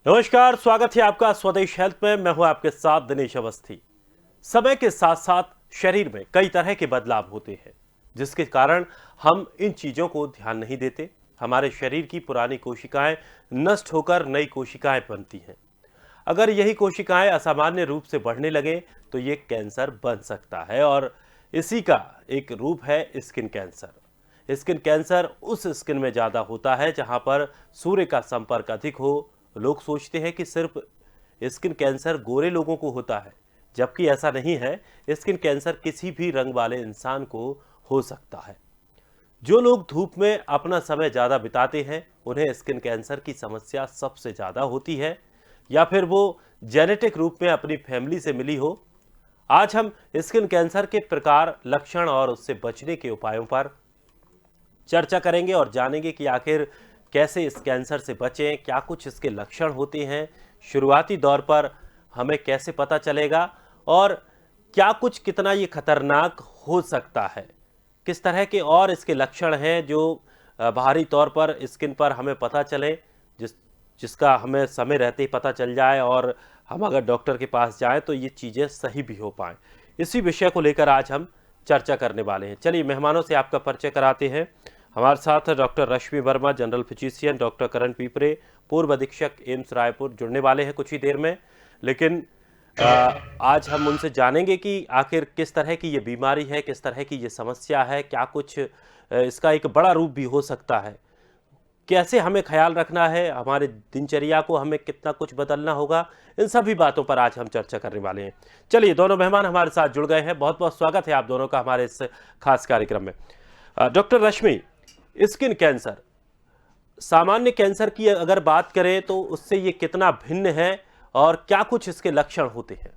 नमस्कार, स्वागत है आपका स्वदेश हेल्थ में। मैं हूं आपके साथ दिनेश अवस्थी। समय के साथ साथ शरीर में कई तरह के बदलाव होते हैं, जिसके कारण हम इन चीजों को ध्यान नहीं देते। हमारे शरीर की पुरानी कोशिकाएं नष्ट होकर नई कोशिकाएं बनती हैं। अगर यही कोशिकाएं असामान्य रूप से बढ़ने लगे तो ये कैंसर बन सकता है, और इसी का एक रूप है स्किन कैंसर। स्किन कैंसर उस स्किन में ज़्यादा होता है जहां पर सूर्य का संपर्क अधिक हो। लोग सोचते हैं कि सिर्फ स्किन कैंसर गोरे लोगों को होता है, जबकि ऐसा नहीं है। स्किन कैंसर किसी भी रंग वाले इंसान को हो सकता है। जो लोग धूप में अपना समय ज़्यादा बिताते हैं उन्हें स्किन कैंसर की समस्या सबसे ज़्यादा होती है, या फिर वो जेनेटिक रूप में अपनी फैमिली से मिली हो। आज हम स्किन कैंसर के प्रकार, लक्षण और उससे बचने के उपायों पर चर्चा करेंगे और जानेंगे कि आखिर कैसे इस कैंसर से बचें, क्या कुछ इसके लक्षण होते हैं, शुरुआती दौर पर हमें कैसे पता चलेगा, और क्या कुछ कितना ये खतरनाक हो सकता है। किस तरह के और इसके लक्षण हैं जो बाहरी तौर पर स्किन पर हमें पता चले, जिसका हमें समय रहते ही पता चल जाए, और हम अगर डॉक्टर के पास जाएं तो ये चीज़ें सही भी हो पाएं। इसी विषय को लेकर आज हम चर्चा करने वाले हैं। चलिए मेहमानों से आपका परिचय कराते हैं। हमारे साथ डॉक्टर रश्मि वर्मा, जनरल फिजिशियन, डॉक्टर करण पीपरे, पूर्व अधीक्षक एम्स रायपुर, जुड़ने वाले हैं कुछ ही देर में। लेकिन आज हम उनसे जानेंगे कि आखिर किस तरह की ये बीमारी है, किस तरह की ये समस्या है, क्या कुछ इसका एक बड़ा रूप भी हो सकता है, कैसे हमें ख्याल रखना है, हमारे दिनचर्या को हमें कितना कुछ बदलना होगा। इन सभी बातों पर आज हम चर्चा करने वाले हैं। चलिए, दोनों मेहमान हमारे साथ जुड़ गए हैं। बहुत बहुत स्वागत है आप दोनों का हमारे इस खास कार्यक्रम में। डॉक्टर रश्मि, स्किन कैंसर, सामान्य कैंसर की अगर बात करें तो उससे ये कितना भिन्न है और क्या कुछ इसके लक्षण होते हैं?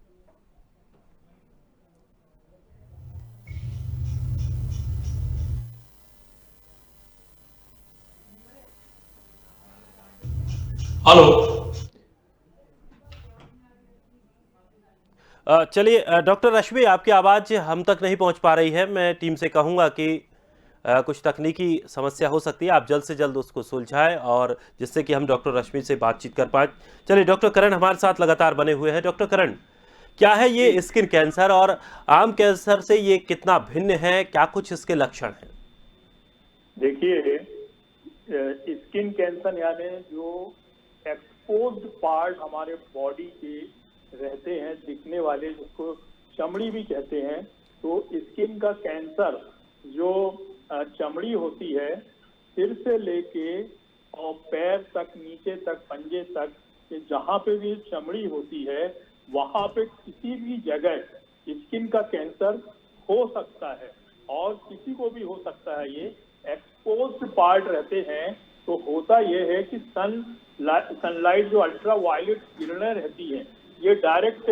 हेलो। चलिए, डॉक्टर रश्मि, आपकी आवाज़ हम तक नहीं पहुंच पा रही है। मैं टीम से कहूंगा कि कुछ तकनीकी समस्या हो सकती है, आप जल्द से जल्द उसको सुलझाएं, और जिससे कि हम डॉक्टर रश्मि से बातचीत कर पाए। चलिए, डॉक्टर करण हमारे साथ लगातार बने हुए हैं। डॉक्टर करण, क्या है जी, ये स्किन कैंसर, और आम कैंसर से ये कितना भिन्न है, क्या कुछ इसके लक्षण हैं? देखिए, स्किन कैंसर यानी जो एक्सपोज्ड पार्ट हमारे बॉडी के रहते हैं, दिखने वाले, जिसको चमड़ी भी कहते हैं। तो स्किन का कैंसर जो चमड़ी होती है, सिर से लेके और पैर तक, नीचे तक, पंजे तक, ये जहाँ पे भी चमड़ी होती है वहां पे किसी भी जगह स्किन का कैंसर हो सकता है, और किसी को भी हो सकता है। ये एक्सपोज्ड पार्ट रहते हैं। तो होता यह है कि सनलाइट जो अल्ट्रा वायलेट किरणें रहती हैं, ये डायरेक्ट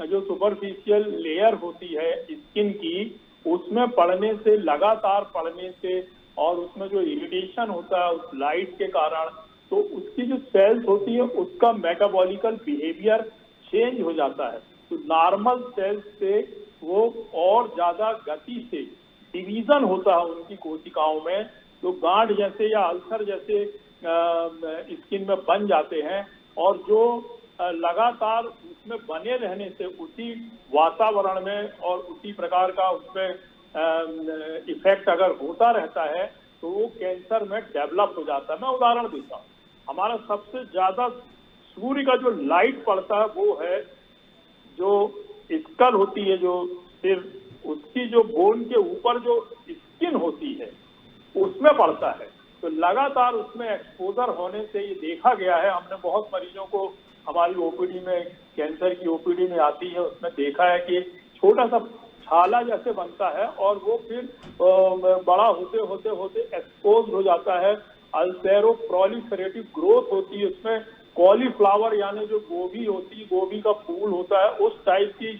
जो सुपरफिशियल लेयर होती है स्किन की, उसमें पड़ने से, लगातार पड़ने से, और उसमें जो इरिटेशन होता है उस लाइट के कारण, तो उसकी जो सेल्स होती है उसका मेटाबॉलिकल बिहेवियर चेंज हो जाता है। तो नॉर्मल सेल्स से वो और ज्यादा गति से डिवीजन होता है उनकी कोशिकाओं में, तो गांठ जैसे या अल्सर जैसे स्किन में बन जाते हैं। और जो लगातार उसमें बने रहने से, उसी वातावरण में और उसी प्रकार का उसमें इफेक्ट अगर होता रहता है तो वो कैंसर में डेवलप हो जाता है। मैं उदाहरण देता हूँ। हमारा सबसे ज्यादा सूर्य का जो लाइट पड़ता है वो है जो स्कल होती है, जो सिर, उसकी जो बोन के ऊपर जो स्किन होती है उसमें पड़ता है। तो लगातार उसमें एक्सपोजर होने से ये देखा गया है, हमने बहुत मरीजों को हमारी ओपीडी में, कैंसर की ओपीडी में आती है, उसमें देखा है कि छोटा सा छाला जैसे बनता है और वो फिर बड़ा होते होते होते एक्सपोज हो जाता है। अल्सेरो प्रोलिफरेटिव ग्रोथ होती है उसमें। कॉलीफ्लावर यानी जो गोभी होती है, गोभी का फूल होता है, उस टाइप की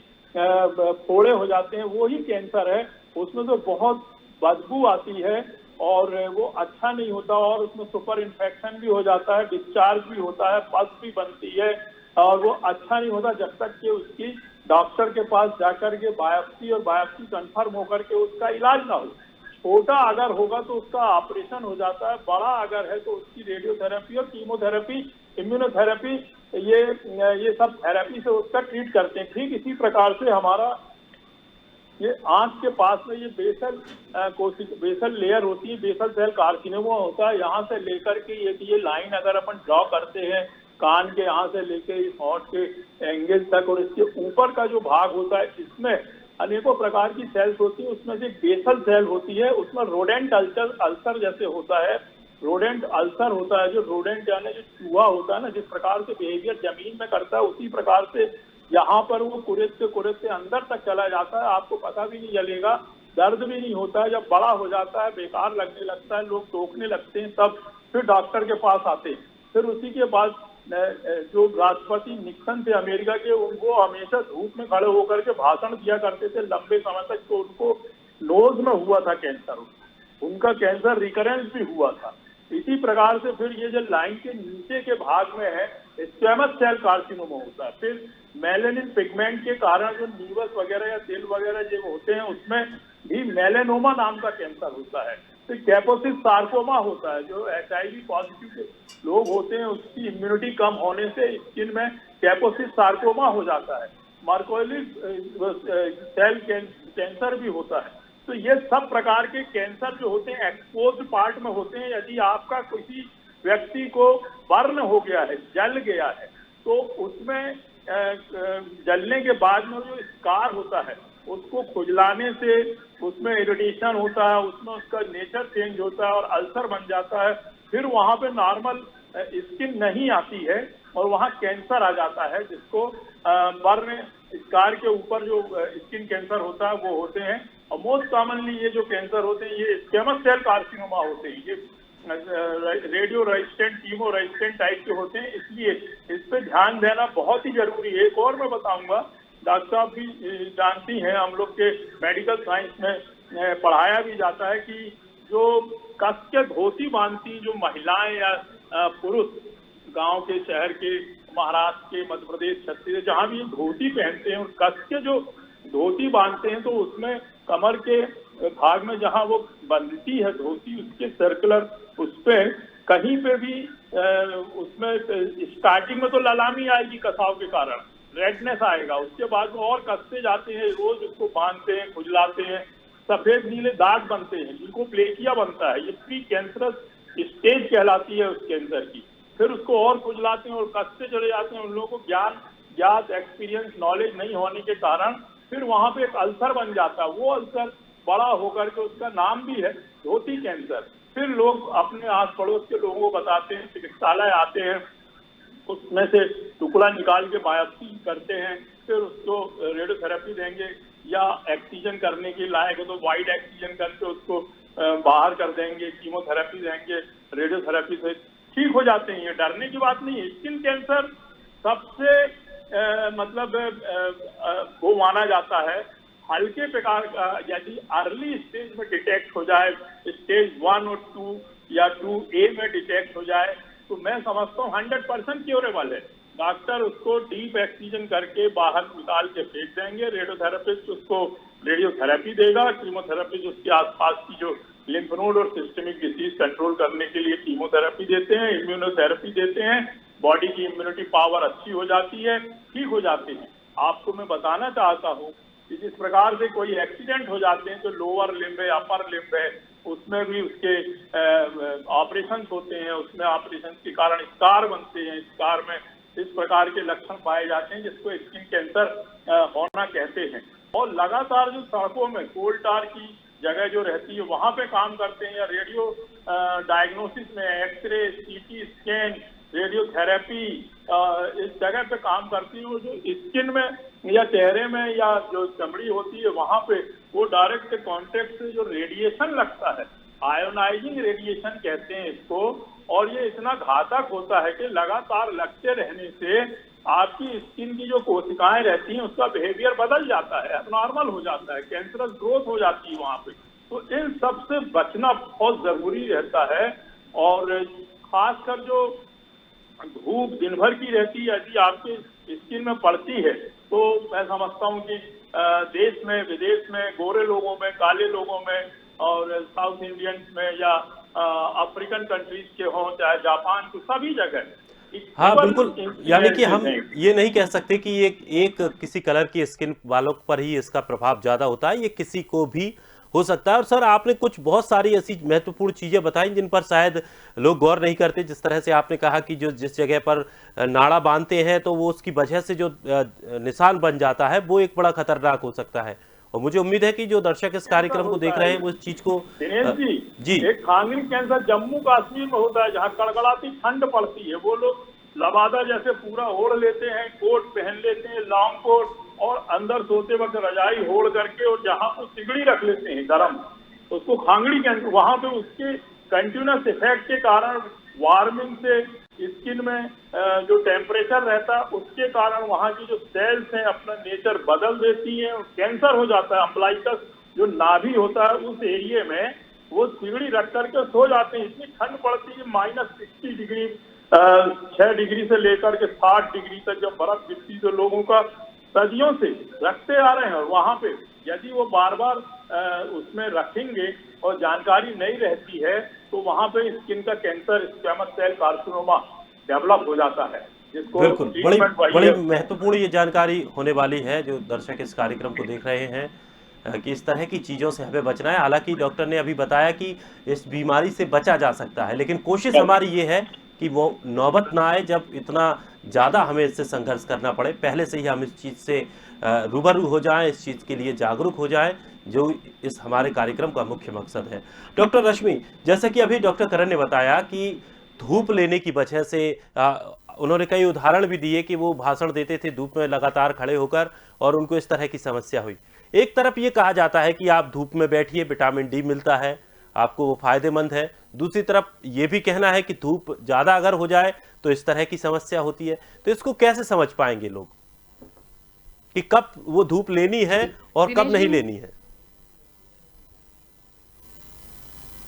फोड़े हो जाते हैं, वो ही कैंसर है। उसमें तो बहुत बदबू आती है और वो अच्छा नहीं होता, और उसमें सुपर इन्फेक्शन भी हो जाता है, डिस्चार्ज भी होता है, पस भी बनती है, और वो अच्छा नहीं होता जब तक कि उसकी डॉक्टर के पास जाकर के बायोप्सी और बायोप्सी कंफर्म होकर के उसका इलाज ना हो। छोटा अगर होगा तो उसका ऑपरेशन हो जाता है, बड़ा अगर है तो उसकी रेडियोथेरेपी और कीमोथेरेपी, इम्यूनोथेरेपी ये सब थेरेपी से उसका ट्रीट करते हैं। ठीक इसी प्रकार से हमारा ये आंख के पास में ये बेसल लेयर होती है, बेसल सेल कार्सिनोमा होता है। यहाँ से लेकर के ये लाइन अगर अपन ड्रॉ करते हैं कान के यहाँ से लेके इस होंठ के एंगल तक, और इसके ऊपर का जो भाग होता है इसमें अनेकों प्रकार की सेल्स होती है। उसमें से बेसल सेल होती है, उसमें रोडेंट अल्सर जैसे होता है, रोडेंट अल्सर होता है। जो रोडेंट यानी जो चूहा होता है ना, जिस प्रकार से बिहेवियर जमीन में करता है उसी प्रकार से यहाँ पर वो कुरेदते अंदर तक चला जाता है। आपको पता भी नहीं चलेगा, दर्द भी नहीं होता है। जब बड़ा हो जाता है, बेकार लगने लगता है, लोग टोकने लगते हैं, तब फिर डॉक्टर के पास आते हैं। फिर उसी के बाद जो राष्ट्रपति निक्सन थे अमेरिका के, उनको हमेशा धूप में खड़े होकर के भाषण दिया करते थे लंबे समय तक। तो उनको नोज में हुआ था कैंसर, उनका कैंसर रिकरेंस भी हुआ था। इसी प्रकार से फिर ये जो लाइन के नीचे के भाग में है स्क्वैमस सेल कार्सिनोमा होता है। फिर मेलेनिन पिगमेंट के कारण जो नीवस वगैरह या दिल वगैरह जो होते हैं उसमें भी मेलेनोमा नाम का कैंसर होता है। तो कैपोसिस सार्कोमा होता है, जो HIV पॉजिटिव के लोग होते हैं उसकी इम्यूनिटी कम होने से स्किन में कैपोसिस सार्कोमा हो जाता है। मार्कोलिस सेल कैंसर भी होता है। तो ये सब प्रकार के कैंसर जो होते हैं एक्सपोज्ड पार्ट में होते हैं। यदि आपका किसी व्यक्ति को बर्न हो गया है, जल गया है, तो उसमें जलने के बाद में जो स्कार होता है उसको खुजलाने से उसमें इरिटेशन होता है, उसमें उसका नेचर चेंज होता है और अल्सर बन जाता है। फिर वहां पे नॉर्मल स्किन नहीं आती है और वहां कैंसर आ जाता है, जिसको बर्न स्कार के ऊपर जो स्किन कैंसर होता है वो होते हैं। और मोस्ट कॉमनली ये जो कैंसर होते हैं ये स्क्वैमस सेल कार्सिनोमा होते हैं। ये radio resistant, chemo resistant type के होते हैं, इसलिए इस पे ध्यान देना बहुत ही जरूरी है। एक और मैं बताऊंगा, डॉक्टर साहब भी जानती हैं, हम लोग के मेडिकल साइंस में पढ़ाया भी जाता है कि जो कस के धोती बांधती जो महिलाएं या पुरुष गांव के, शहर के, महाराष्ट्र के, मध्य प्रदेश, छत्तीसगढ़, जहां भी धोती पहनते हैं और कस के जो धोती बांधते हैं, तो उसमें कमर के भाग में जहां वो बंधती है धोती, उसके सर्कुलर उस पे कहीं पे भी उसमें स्टार्टिंग में तो ललामी आएगी कसाव के कारण, रेडनेस आएगा, उसके बाद में और कसते जाते हैं, रोज उसको बांधते हैं, खुजलाते हैं, सफेद नीले दाग बनते हैं, ल्यूकोप्लेकिया बनता है। ये प्री कैंसरस स्टेज कहलाती है उस कैंसर की। फिर उसको और खुजलाते हैं और कसते चले जाते हैं। उन लोगों को ज्ञात एक्सपीरियंस, नॉलेज नहीं होने के कारण फिर वहां पे एक अल्सर बन जाता है। वो अल्सर बड़ा होकर के उसका नाम भी है धोती कैंसर। फिर लोग अपने आस पड़ोस के लोगों को बताते हैं, चिकित्सालय आते हैं, उसमें से टुकड़ा निकाल के बायोप्सी करते हैं, फिर उसको रेडियोथेरेपी देंगे या एक्सीजन करने के लायक है तो वाइड एक्सीजन करके उसको बाहर कर देंगे, कीमोथेरेपी देंगे, रेडियोथेरेपी से ठीक हो जाते हैं। ये डरने की बात नहीं है। स्किन कैंसर सबसे वो माना जाता है हल्के प्रकार का, यदि अर्ली स्टेज में डिटेक्ट हो जाए, स्टेज 1 और 2 या 2A में डिटेक्ट हो जाए, तो मैं समझता हूँ 100% क्योरेबल है। डॉक्टर उसको डीप एक्सीजन करके बाहर निकाल के फेंक देंगे, रेडियोथेरेपिस्ट उसको रेडियोथेरेपी देगा, कीमोथेरेपिस्ट उसके आसपास की जो लिम्फ नोड और सिस्टमिक डिसीज कंट्रोल करने के लिए कीमोथेरेपी देते हैं, इम्यूनोथेरेपी देते हैं, बॉडी की इम्यूनिटी पावर अच्छी हो जाती है, ठीक हो जाते हैं। आपको मैं बताना चाहता हूँ कि जिस प्रकार से कोई एक्सीडेंट हो जाते हैं तो लोअर लिम्ब है, अपर लिम्ब है, उसमें भी उसके ऑपरेशन होते हैं, उसमें ऑपरेशन के कारण स्कार बनते हैं, स्कार में इस प्रकार के लक्षण पाए जाते हैं जिसको स्किन कैंसर होना कहते हैं। और लगातार जो सड़कों में कोल टार की जगह जो रहती है वहां पे काम करते हैं, या रेडियो डायग्नोसिस में एक्सरे, CT स्कैन, रेडियोथेरेपी इस जगह पे काम करती है। जो स्किन में या चेहरे में या जो चमड़ी होती है वहां पे वो डायरेक्ट कॉन्टेक्ट से जो रेडिएशन लगता है, आयोनाइजिंग रेडिएशन कहते हैं इसको, और ये इतना घातक होता है कि लगातार लगते रहने से आपकी स्किन की जो कोशिकाएं रहती हैं उसका बिहेवियर बदल जाता है, एबनॉर्मल हो जाता है, कैंसरस ग्रोथ हो जाती है वहां पे। तो इन सब से बचना बहुत जरूरी रहता है। और खासकर जो धूप दिन भर की रहती है यदि आपके स्किन में पड़ती है, तो मैं समझता हूँ कि देश में, विदेश में, गोरे लोगों में, काले लोगों में और साउथ इंडियंस में या अफ्रीकन कंट्रीज के हों चाहे जापान के, सभी जगह हाँ केवल बिल्कुल, यानी कि हम नहीं। ये नहीं कह सकते कि ये एक किसी कलर की स्किन वालों पर ही इसका प्रभाव ज्यादा होता है, ये किसी को भी हो सकता है। और सर आपने कुछ बहुत सारी ऐसी महत्वपूर्ण चीजें बताई जिन पर शायद लोग गौर नहीं करते। जिस तरह से आपने कहा कि जो जिस जगह पर नाड़ा बांधते हैं तो वो उसकी वजह से जो निशान बन जाता है वो एक बड़ा खतरनाक हो सकता है। और मुझे उम्मीद है कि जो दर्शक इस कैंसर कार्यक्रम को होता देख रहे है हैं वो इस चीज को दिनेश जी। जी एक खांगरी कैंसर जम्मू कश्मीर में होता है, जहाँ कड़कड़ाती ठंड पड़ती है। वो लोग लबादा जैसे पूरा ओढ़ लेते हैं, कोट पहन लेते हैं, लॉन्ग कोट, और अंदर सोते वक्त रजाई ओढ़ करके, और जहाँ को सिगड़ी रख लेते हैं गर्म, तो उसको खांगड़ी कैंसर। वहां पे उसके कंटिन्यूस इफेक्ट के कारण वार्मिंग से स्किन में जो टेम्परेचर रहता है उसके कारण वहाँ की जो सेल्स हैं अपना नेचर बदल देती हैं और कैंसर हो जाता है। अम्बलाइकस जो नाभि होता है उस एरिया में वो सिगड़ी रख करके सो जाते हैं। इतनी ठंड पड़ती है, -60 डिग्री, 6 डिग्री से लेकर के 60 डिग्री तक जब बर्फ गिरती तो लोगों का सदियों से रखते आ रहे हैं। और वहां पे यदि वो बार बार उसमें रखेंगे और जानकारी नहीं रहती है तो वहां पे स्किन का cancer, squamous cell carcinoma develop हो जाता है, जिसको बिल्कुल, बड़ी ट्रीटमेंट वही बड़ी है। महत्वपूर्ण ये जानकारी होने वाली है जो दर्शक इस कार्यक्रम को देख रहे हैं कि इस तरह की चीज़ों से हमें बचना है। हालांकि डॉक्टर ने अभी बताया कि इस बीमारी से बचा जा सकता है, लेकिन कोशिश हमारी ये है कि वो नौबत ना आए जब इतना ज़्यादा हमें इससे संघर्ष करना पड़े। पहले से ही हम इस चीज़ से रूबरू हो जाएं, इस चीज़ के लिए जागरूक हो जाएं, जो इस हमारे कार्यक्रम का मुख्य मकसद है। डॉक्टर रश्मि, जैसे कि अभी डॉक्टर करण ने बताया कि धूप लेने की वजह से उन्होंने कई उदाहरण भी दिए कि वो भाषण देते थे धूप में लगातार खड़े होकर और उनको इस तरह की समस्या हुई। एक तरफ ये कहा जाता है कि आप धूप में बैठिए, विटामिन डी मिलता है, आपको वो फायदेमंद है। दूसरी तरफ ये भी कहना है कि धूप ज़्यादा अगर हो जाए तो इस तरह की समस्या होती है। तो इसको कैसे समझ पाएंगे लोग कि कब वो धूप लेनी है और कब दिनेश नहीं जी, लेनी है?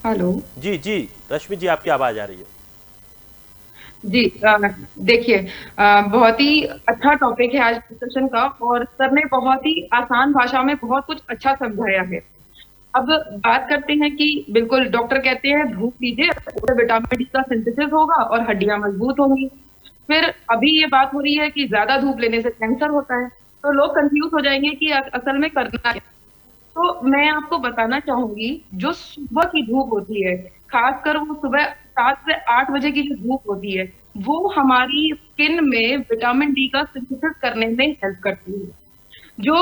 हेलो जी जी, रश्मि जी आपकी आवाज़ आ रही है। जी। देखिए, बहुत ही अच्छा टॉपिक है आज डिस्कशन का, और सर ने बहुत ही आसान भाषा में बहुत कुछ अच्छा समझाया है। अब बात करते हैं कि बिल्कुल डॉक्टर कहते हैं धूप लीजिए, उससे विटामिन डी का सिंथेसिस होगा और हड्डियां मजबूत होंगी। फिर अभी ये बात हो रही है कि ज्यादा धूप लेने से कैंसर होता है, तो लोग कंफ्यूज हो जाएंगे कि असल में करना है। तो मैं आपको बताना चाहूंगी, जो सुबह की धूप होती है, खासकर वो सुबह 7 से 8 बजे की जो धूप होती है, वो हमारी स्किन में विटामिन डी का सिंथेसिस करने में हेल्प करती है। जो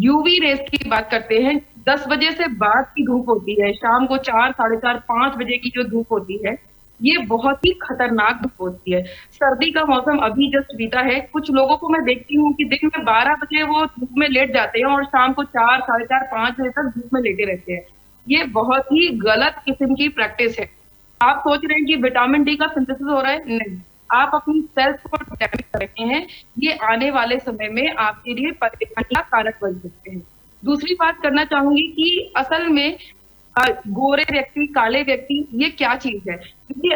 यूवी रेस की बात करते हैं, 10 बजे से बाद की धूप होती है, शाम को 4, साढ़े 4, 5 बजे की जो धूप होती है, ये बहुत ही खतरनाक धूप होती है। सर्दी का मौसम अभी जस्ट बीता है, कुछ लोगों को मैं देखती हूँ कि दिन में 12 बजे वो धूप में लेट जाते हैं और शाम को 4, साढ़े 4, 5 बजे तक धूप में लेटे रहते हैं। ये बहुत ही गलत किस्म की प्रैक्टिस है। आप सोच रहे हैं कि विटामिन डी का सिंथेसिस हो रहा है, नहीं, आप अपनी सेल्स को डैमेज कर रहे हैं। ये आने वाले समय में आपके लिए परेशानी का कारक बन सकते हैं। दूसरी बात करना चाहूंगी कि असल में गोरे व्यक्ति, काले व्यक्ति, ये क्या चीज है? क्योंकि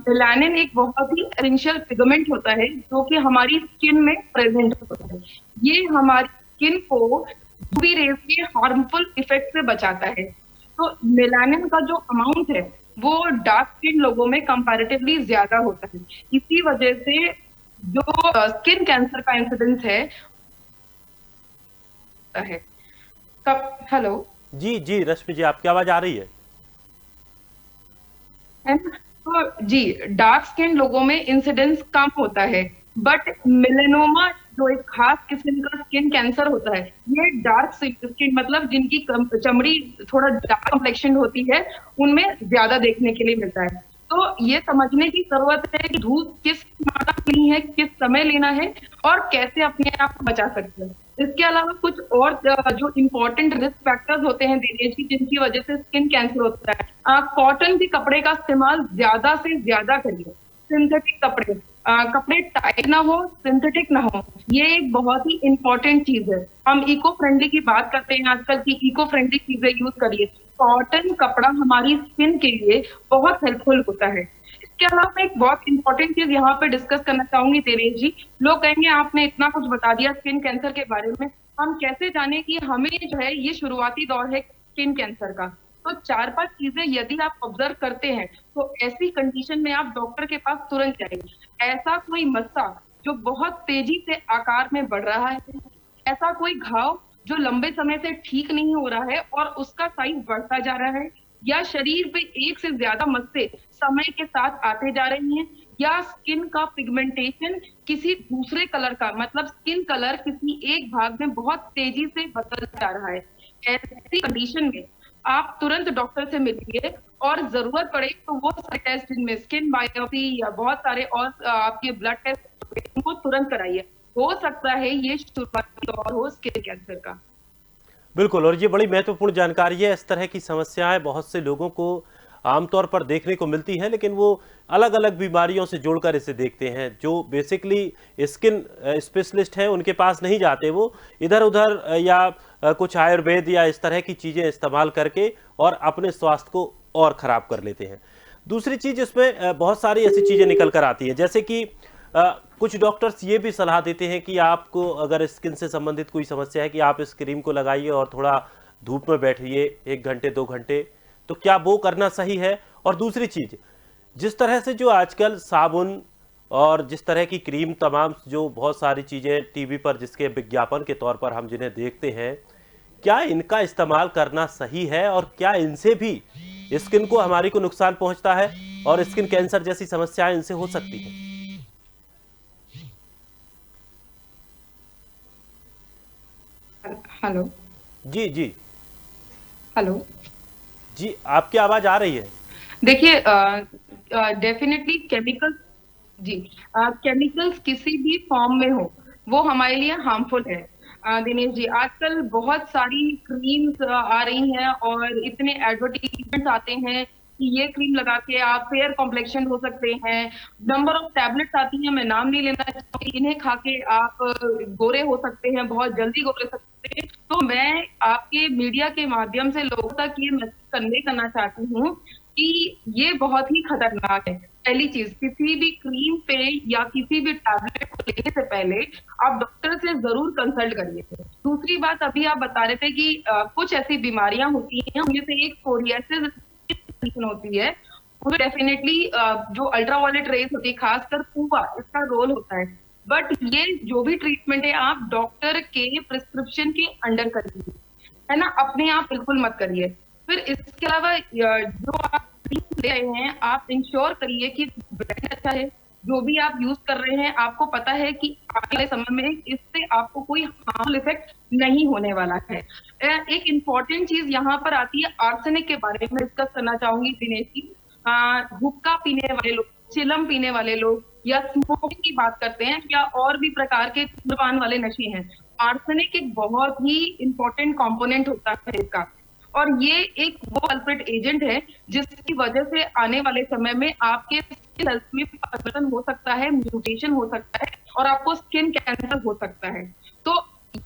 मेलानिन एक बहुत ही एसेंशियल पिगमेंट होता है जो कि हमारी स्किन में प्रेजेंट होता है। ये हमारी स्किन को यूवी रेज के हार्मफुल इफेक्ट से बचाता है। तो मेलानिन का जो अमाउंट है वो डार्क स्किन लोगों में कंपैरेटिवली ज्यादा होता है। इसी वजह से जो स्किन कैंसर का इंसिडेंस है कब। हेलो जी जी रश्मि जी, आपकी आवाज़ आ रही है। है ना? तो जी, डार्क स्किन लोगों में इंसिडेंस कम होता है, बट मेलेनोमा जो एक खास किस्म का स्किन कैंसर होता है, ये डार्क स्किन मतलब जिनकी चमड़ी थोड़ा डार्क कम्प्लेक्शन होती है, उनमें ज्यादा देखने के लिए मिलता है। तो ये समझने की जरूरत है कि धूप किस मात्रा में लेनी है, किस समय लेना है और कैसे अपने आप को बचा सकते हैं। इसके अलावा कुछ और जो इम्पोर्टेंट रिस्क फैक्टर्स होते हैं दिनेश जी, जिनकी वजह से स्किन कैंसर होता है। कॉटन के कपड़े का इस्तेमाल ज्यादा से ज्यादा करिए। सिंथेटिक कपड़े, कपड़े टाइट ना हो, सिंथेटिक ना हो, ये एक बहुत ही इंपॉर्टेंट चीज है। हम इको फ्रेंडली की बात करते हैं आजकल की, इको फ्रेंडली चीजें यूज करिए। कॉटन कपड़ा हमारी स्किन के लिए बहुत हेल्पफुल होता है। इसके अलावा मैं एक बहुत इंपॉर्टेंट चीज यहाँ पे डिस्कस करना चाहूंगी दिनेश जी। लोग कहेंगे आपने इतना कुछ बता दिया स्किन कैंसर के बारे में, हम कैसे जाने कि हमें जो है ये शुरुआती दौर है स्किन कैंसर का। तो 4-5 चीजें यदि आप ऑब्जर्व करते हैं तो ऐसी कंडीशन में आप डॉक्टर के पास तुरंत जाएंगे। ऐसा कोई मस्सा जो बहुत तेजी से आकार में बढ़ रहा है, ऐसा कोई घाव जो लंबे समय से ठीक नहीं हो रहा है और उसका साइज बढ़ता जा रहा है, या शरीर पे एक से ज्यादा मस्से समय के साथ आते जा रही हैं, या स्किन का पिगमेंटेशन किसी दूसरे कलर का, मतलब स्किन कलर किसी एक भाग में बहुत तेजी से बदल जा रहा है। ऐसी कंडीशन में आप तुरंत डॉक्टर से मिलिए और जरूरत पड़े तो वो सारे टेस्ट जिनमें स्किन बायोप्सी या बहुत सारे और आपके ब्लड टेस्ट उनको तुरंत कराइए। हो सकता है ये शुरुआती दौर हो स्किन कैंसर का। बिल्कुल, और ये बड़ी महत्वपूर्ण जानकारी है। इस तरह की समस्याएं बहुत से लोगों को आमतौर पर देखने को मिलती हैं, लेकिन वो अलग अलग बीमारियों से जोड़कर इसे देखते हैं। जो बेसिकली स्किन स्पेशलिस्ट हैं उनके पास नहीं जाते, वो इधर उधर या कुछ आयुर्वेद या इस तरह की चीज़ें इस्तेमाल करके और अपने स्वास्थ्य को और ख़राब कर लेते हैं। दूसरी चीज़, इसमें बहुत सारी ऐसी चीज़ें निकल कर आती हैं, जैसे कि कुछ डॉक्टर्स ये भी सलाह देते हैं कि आपको अगर स्किन से संबंधित कोई समस्या है कि आप इस क्रीम को लगाइए और थोड़ा धूप में बैठिए 1 घंटे 2 घंटे। तो क्या वो करना सही है? और दूसरी चीज़, जिस तरह से जो आजकल साबुन और जिस तरह की क्रीम, तमाम जो बहुत सारी चीज़ें टीवी पर जिसके विज्ञापन के तौर पर हम जिन्हें देखते हैं, क्या इनका इस्तेमाल करना सही है? और क्या इनसे भी स्किन को हमारी को नुकसान पहुंचता है और स्किन कैंसर जैसी समस्याएं इनसे हो सकती हैं? हेलो। जी जी हेलो। जी, आपकी आवाज आ रही है। देखिए, डेफिनेटली केमिकल्स, जी, केमिकल्स किसी भी फॉर्म में हो वो हमारे लिए हार्मफुल है। दिनेश जी, आजकल बहुत सारी क्रीम्स आ रही हैं और इतने एडवर्टीजमेंट्स आते हैं कि ये क्रीम लगा के आप फेयर कॉम्प्लेक्शन हो सकते हैं। नंबर ऑफ टैबलेट्स आती हैं, मैं नाम नहीं लेना चाहूंगी, इन्हें खा के आप गोरे हो सकते हैं, बहुत जल्दी गोरे हो सकते हैं। तो मैं आपके मीडिया के माध्यम से लोगों तक ये मैसेज कन्वे करना चाहती हूँ कि ये बहुत ही खतरनाक है। पहली चीज, किसी भी क्रीम पे या किसी भी टैबलेट को लेने से पहले आप डॉक्टर से जरूर कंसल्ट करिए। दूसरी बात, अभी आप बता रहे थे कि कुछ ऐसी बीमारियां होती हैं, उनमें से एक सोरियासिस होती है। उसमें डेफिनेटली जो अल्ट्रावायलेट रेज होती है, खासकर पूवा, इसका रोल होता है। बट ये जो भी ट्रीटमेंट है आप डॉक्टर के प्रिस्क्रिप्शन के अंडर करिए, है ना, अपने आप बिल्कुल मत करिए। फिर इसके अलावा जो आप क्रीम ले रहे हैं आप इंश्योर करिए कि ब्रांड अच्छा है। जो भी आप यूज कर रहे हैं आपको पता है कि आने वाले समय में इससे आपको कोई हार्मफुल इफेक्ट नहीं होने वाला है। एक इम्पॉर्टेंट चीज यहाँ पर आती है, आर्सेनिक के बारे में डिस्कस करना चाहूंगी दिनेश जी। हुक्का पीने वाले लोग, चिलम पीने वाले लोग, या स्मोकिंग की बात करते हैं, या और भी प्रकार के धूम्रपान वाले नशे हैं, आर्सेनिक एक बहुत ही इंपॉर्टेंट कंपोनेंट होता है इसका। और ये एक वो कल्प्रिट एजेंट है जिसकी वजह से आने वाले समय में आपके स्किन हेल्थ में परिवर्तन हो सकता है, म्यूटेशन हो सकता है और आपको स्किन कैंसर हो सकता है। तो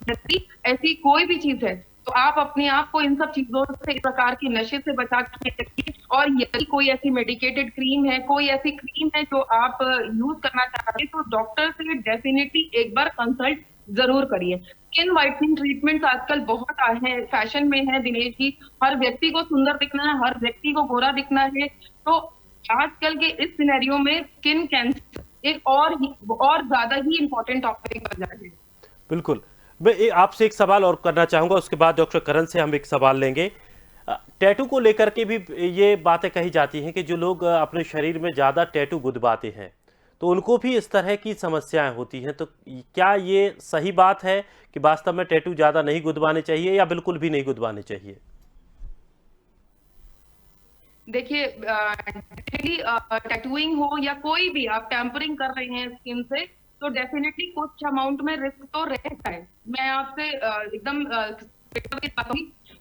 यदि ऐसी कोई भी चीज है तो आप अपने आप को इन सब चीजों से, इस प्रकार के नशे से बचा के रखिए। और यदि कोई ऐसी मेडिकेटेड क्रीम है, कोई ऐसी क्रीम है जो आप यूज करना चाहते हैं, तो डॉक्टर से डेफिनेटली एक बार कंसल्ट जरूर करिए। स्किन व्हाइटनिंग ट्रीटमेंट्स आजकल बहुत है, फैशन में है दिनेश जी। हर व्यक्ति को सुंदर दिखना है, हर व्यक्ति को गोरा दिखना है। तो आजकल के इस सिनेरियो में स्किन कैंसर एक और ज्यादा ही इंपॉर्टेंट टॉपिक बन जाए है। बिल्कुल, मैं आपसे एक सवाल और करना चाहूंगा, उसके बाद डॉक्टर करण से हम एक सवाल लेंगे। टैटू को लेकर के भी ये बातें कही जाती हैं कि जो लोग अपने शरीर में ज़्यादा टैटू गुदवाते हैं तो उनको भी इस तरह की समस्याएं होती हैं। तो क्या ये सही बात है कि वास्तव में टैटू ज़्यादा नहीं गुदवाने चाहिए या बिल्कुल भी नहीं गुदवाने चाहिए? देखिए, टैटूइंग हो या कोई भी आप टैंपरिंग कर रहे हैं स्किन से, तो डेफिनेटली कुछ अमाउंट में रिस्क तो रहता है। मैं आपसे एकदम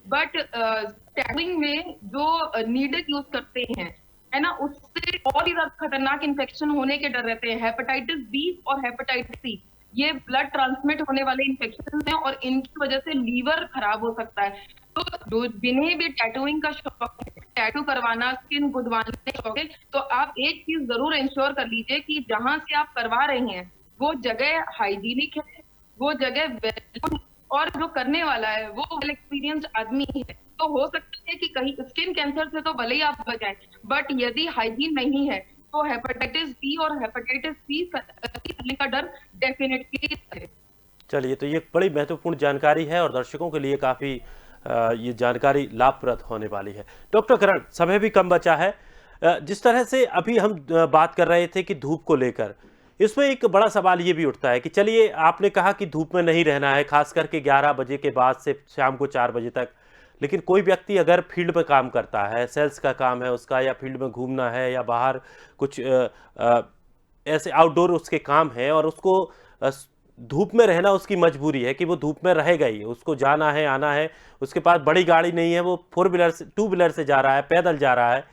बट टैटूइंग में जो नीडल यूज करते हैं, है ना, उससे और ही ज्यादा खतरनाक इन्फेक्शन होने के डर रहते हैं। हेपेटाइटिस बी और हेपेटाइटिस सी, ये ब्लड ट्रांसमिट होने वाले इन्फेक्शन हैं और इनकी वजह से लीवर खराब हो सकता है। तो जो जिन्हें भी टैटूइंग का शौक है, टैटू करवाना, स्किन गुदवाने का शौक है, तो आप एक चीज जरूर इंश्योर कर लीजिए कि जहां से आप करवा रहे हैं वो जगह हाइजीनिक है, वो जगह और जो करने वाला है वो वेल एक्सपीरियंस्ड आदमी है। तो हो सकता है कि कहीं स्किन कैंसर से तो भले ही आप बचाएं, बट यदि हाइजीन नहीं है तो हेपेटाइटिस बी और हेपेटाइटिस सी फैलने का डर डेफिनेटली है। चलिए, तो ये बड़ी महत्वपूर्ण जानकारी है और दर्शकों के लिए काफ़ी ये जानकारी लाभप्रद होने वाली है। डॉक्टर करण, समय भी कम बचा है। जिस तरह से अभी हम बात कर रहे थे कि धूप को लेकर, इसमें एक बड़ा सवाल ये भी उठता है कि चलिए आपने कहा कि धूप में नहीं रहना है, खास करके 11 बजे के बाद से शाम को 4 बजे तक। लेकिन कोई व्यक्ति अगर फील्ड में काम करता है, सेल्स का काम है उसका, या फील्ड में घूमना है, या बाहर कुछ ऐसे आउटडोर उसके काम है और उसको धूप में रहना उसकी मजबूरी है कि वो धूप में रहेगा ही, उसको जाना है आना है, उसके पास बड़ी गाड़ी नहीं है, वो 4 व्हीलर से 2 व्हीलर से जा रहा है, पैदल जा रहा है।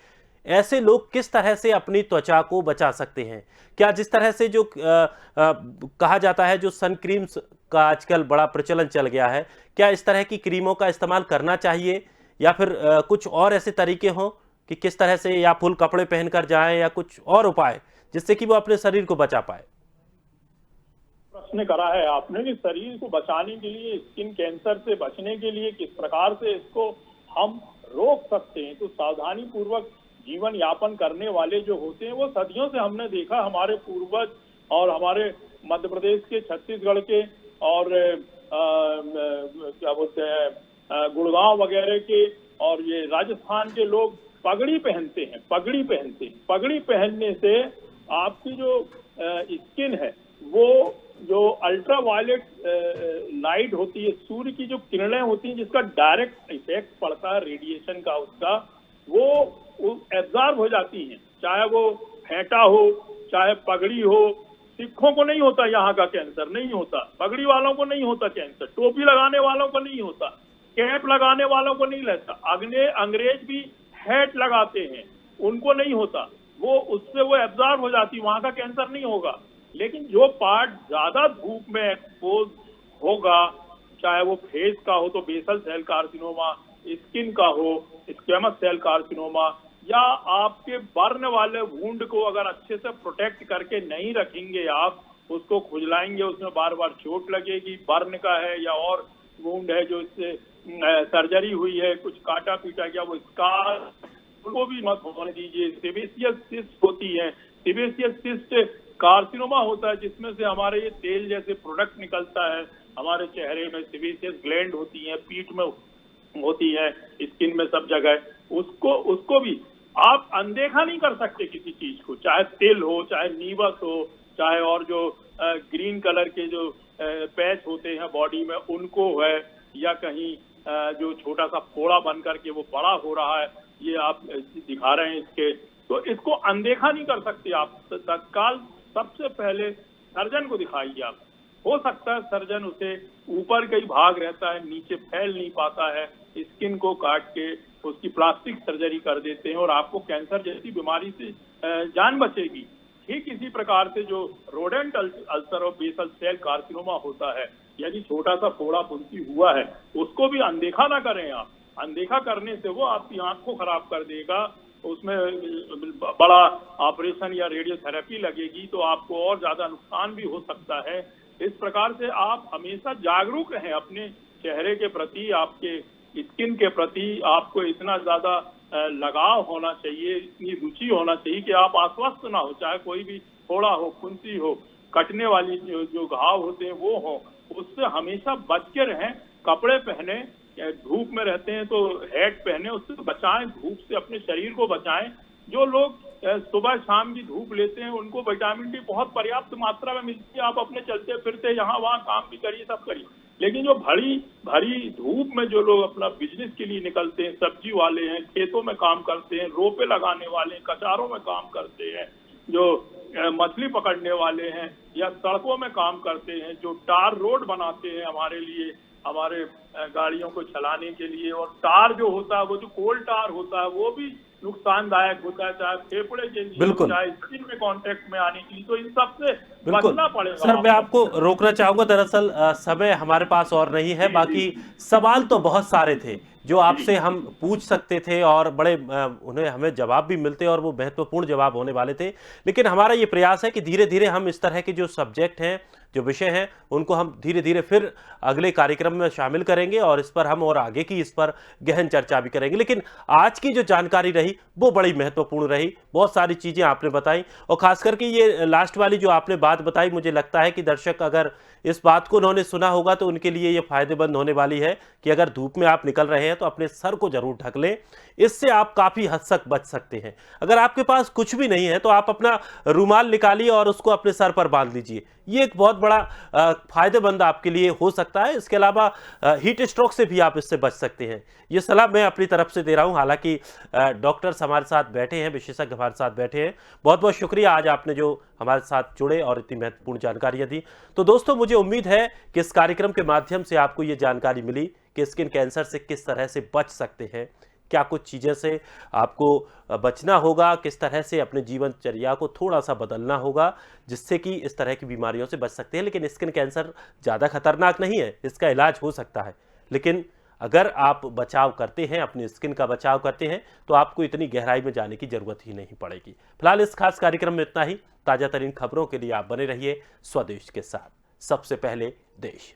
ऐसे लोग किस तरह से अपनी त्वचा को बचा सकते हैं? क्या जिस तरह से जो कहा जाता है, जो सन क्रीम्स का आजकल बड़ा प्रचलन चल गया है, क्या इस तरह की क्रीमों का इस्तेमाल करना चाहिए, या फिर कुछ और ऐसे तरीके हों कि किस तरह से, या फुल कपड़े पहनकर जाएं, या कुछ और उपाय जिससे कि वो अपने शरीर को बचा पाए? प्रश्न करा है आपने कि शरीर को बचाने के लिए, स्किन कैंसर से बचने के लिए किस प्रकार से इसको हम रोक सकते हैं। तो सावधानी पूर्वक जीवन यापन करने वाले जो होते हैं, वो सदियों से हमने देखा, हमारे पूर्वज और हमारे मध्य प्रदेश के, छत्तीसगढ़ के और क्या बोलते हैं गुड़गांव वगैरह के, और ये राजस्थान के लोग पगड़ी पहनते हैं। पगड़ी पहनने से आपकी जो स्किन है, वो जो अल्ट्रावायलेट लाइट होती है, सूर्य की जो किरणें होती हैं, जिसका डायरेक्ट इफेक्ट पड़ता है रेडिएशन का, उसका वो एब्जॉर्ब हो जाती हैं। चाहे वो फेंटा हो, चाहे पगड़ी हो। सिखों को नहीं होता यहाँ का कैंसर, नहीं होता। पगड़ी वालों को नहीं होता कैंसर, टोपी लगाने वालों को नहीं होता, कैप लगाने वालों को नहीं रहता। अंग्रेज भी हैट लगाते हैं, उनको नहीं होता। वो उससे वो एब्जॉर्ब हो जाती, वहां का कैंसर नहीं होगा। लेकिन जो पार्ट ज्यादा धूप में एक्सपोज होगा, चाहे वो फेस का हो तो बेसल सेल कार्सिनोमा, स्किन का हो स्क्वेमस सेल कार्सिनोमा, या आपके बर्न वाले वुंड को अगर अच्छे से प्रोटेक्ट करके नहीं रखेंगे, आप उसको खुजलाएंगे, उसमें बार बार चोट लगेगी, बर्न का है या और वुंड है जो इससे सर्जरी हुई है, कुछ काटा पीटा गया, वो स्कार, उनको भी मत होने दीजिए। सेबेसियस सिस्ट होती है, सेबेसियस सिस्ट कार्सिनोमा होता है, जिसमें से हमारे ये तेल जैसे प्रोडक्ट निकलता है हमारे चेहरे में। सेबेसियस ग्लैंड होती है, पीठ में होती है, स्किन में, सब जगह। उसको भी आप अनदेखा नहीं कर सकते किसी चीज को, चाहे तेल हो, चाहे नीबस हो, चाहे और जो ग्रीन कलर के जो पैच होते हैं बॉडी में, उनको है, या कहीं जो छोटा सा फोड़ा बन करके वो बड़ा हो रहा है, ये आप दिखा रहे हैं इसके, तो इसको अनदेखा नहीं कर सकते आप। तत्काल सबसे पहले सर्जन को दिखाइए आप। हो सकता है सर्जन उसे ऊपर का ही भाग रहता है, नीचे फैल नहीं पाता है, स्किन को काट के उसकी प्लास्टिक सर्जरी कर देते हैं और आपको कैंसर जैसी बीमारी से जान बचेगी। ठीक इसी प्रकार से जो रोडेंट अल्सर और बेसल सेल कार्सिनोमा होता है, यदि छोटा सा फोड़ा फुंसी हुआ है, उसको भी अनदेखा ना करें आप। अनदेखा करने से वो आपकी आंख को खराब कर देगा, उसमें बड़ा ऑपरेशन या रेडियोथेरेपी लगेगी, तो आपको और ज्यादा नुकसान भी हो सकता है। इस प्रकार से आप हमेशा जागरूक रहें अपने चेहरे के प्रति, आपके स्किन के प्रति। आपको इतना ज्यादा लगाव होना चाहिए, इतनी रुचि होना चाहिए कि आप आश्वस्त ना हो, चाहे कोई भी फोड़ा हो, फुंसी हो, कटने वाली जो घाव होते हैं वो हो, उससे हमेशा बच के रहें। कपड़े पहने, धूप में रहते हैं तो हैट पहने, उससे बचाएं, धूप से अपने शरीर को बचाएं। जो लोग सुबह शाम की धूप लेते हैं, उनको विटामिन डी बहुत पर्याप्त मात्रा में मिलती है। आप अपने चलते फिरते यहाँ वहाँ काम भी करिए, सब करिए। लेकिन जो भरी धूप में जो लोग अपना बिजनेस के लिए निकलते हैं, सब्जी वाले हैं, खेतों में काम करते हैं, रोपे लगाने वाले, कचारों में काम करते हैं, जो मछली पकड़ने वाले हैं, या सड़कों में काम करते हैं, जो टार रोड बनाते हैं हमारे लिए, हमारे गाड़ियों को चलाने के लिए, और टार जो होता है, वो जो कोल टार होता है, वो भी नुकसानदायक होता है, चाहे फेफड़े के लिए, चाहे स्किन में कांटेक्ट में आने के लिए। तो इन सब से बचना पड़ेगा। सर, मैं आपको रोकना चाहूंगा, दरअसल समय हमारे पास और नहीं है, बाकी सवाल तो बहुत सारे थे, जो आपसे हम पूछ सकते थे और बड़े उन्हें हमें जवाब भी मिलते और वो महत्वपूर्ण जवाब होने वाले थे। लेकिन हमारा ये प्रयास है कि धीरे-धीरे हम इस तरह के जो सब्जेक्ट हैं, जो विषय हैं, उनको हम धीरे-धीरे फिर अगले कार्यक्रम में शामिल करेंगे और इस पर हम और आगे की इस पर गहन चर्चा भी करेंगे। लेकिन आज की जो जानकारी रही, वो बड़ी महत्वपूर्ण रही। बहुत सारी चीज़ें आपने बताई और ख़ास करके ये लास्ट वाली जो आपने बात बताई, मुझे लगता है कि दर्शक अगर इस बात को उन्होंने सुना होगा तो उनके लिए ये फ़ायदेमंद होने वाली है कि अगर धूप में आप निकल रहे हैं तो अपने सर को ज़रूर ढक लें। इससे आप काफ़ी हद तक बच सकते हैं। अगर आपके पास कुछ भी नहीं है तो आप अपना रुमाल निकालिए और उसको अपने सर पर बांध लीजिए। ये एक बहुत बड़ा फ़ायदेमंद आपके लिए हो सकता है। इसके अलावा हीट स्ट्रोक से भी आप इससे बच सकते हैं। ये सलाह मैं अपनी तरफ से दे रहा हूँ। हालाँकि डॉक्टर्स हमारे साथ बैठे हैं, विशेषज्ञ हमारे साथ बैठे हैं। बहुत-बहुत शुक्रिया आज आपने जो हमारे साथ जुड़े और इतनी महत्वपूर्ण जानकारियाँ दी। तो दोस्तों, मुझे उम्मीद है कि इस कार्यक्रम के माध्यम से आपको ये जानकारी मिली कि स्किन कैंसर से किस तरह से बच सकते हैं, क्या कुछ चीज़ें से आपको बचना होगा, किस तरह से अपने जीवनचर्या को थोड़ा-सा बदलना होगा, जिससे कि इस तरह की बीमारियों से बच सकते हैं। लेकिन स्किन कैंसर ज़्यादा खतरनाक नहीं है, इसका इलाज हो सकता है। लेकिन अगर आप बचाव करते हैं, अपनी स्किन का बचाव करते हैं, तो आपको इतनी गहराई में जाने की ज़रूरत ही नहीं पड़ेगी। फिलहाल इस खास कार्यक्रम में इतना ही। ताज़ा तरीन खबरों के लिए आप बने रहिए स्वदेश के साथ। सबसे पहले देश।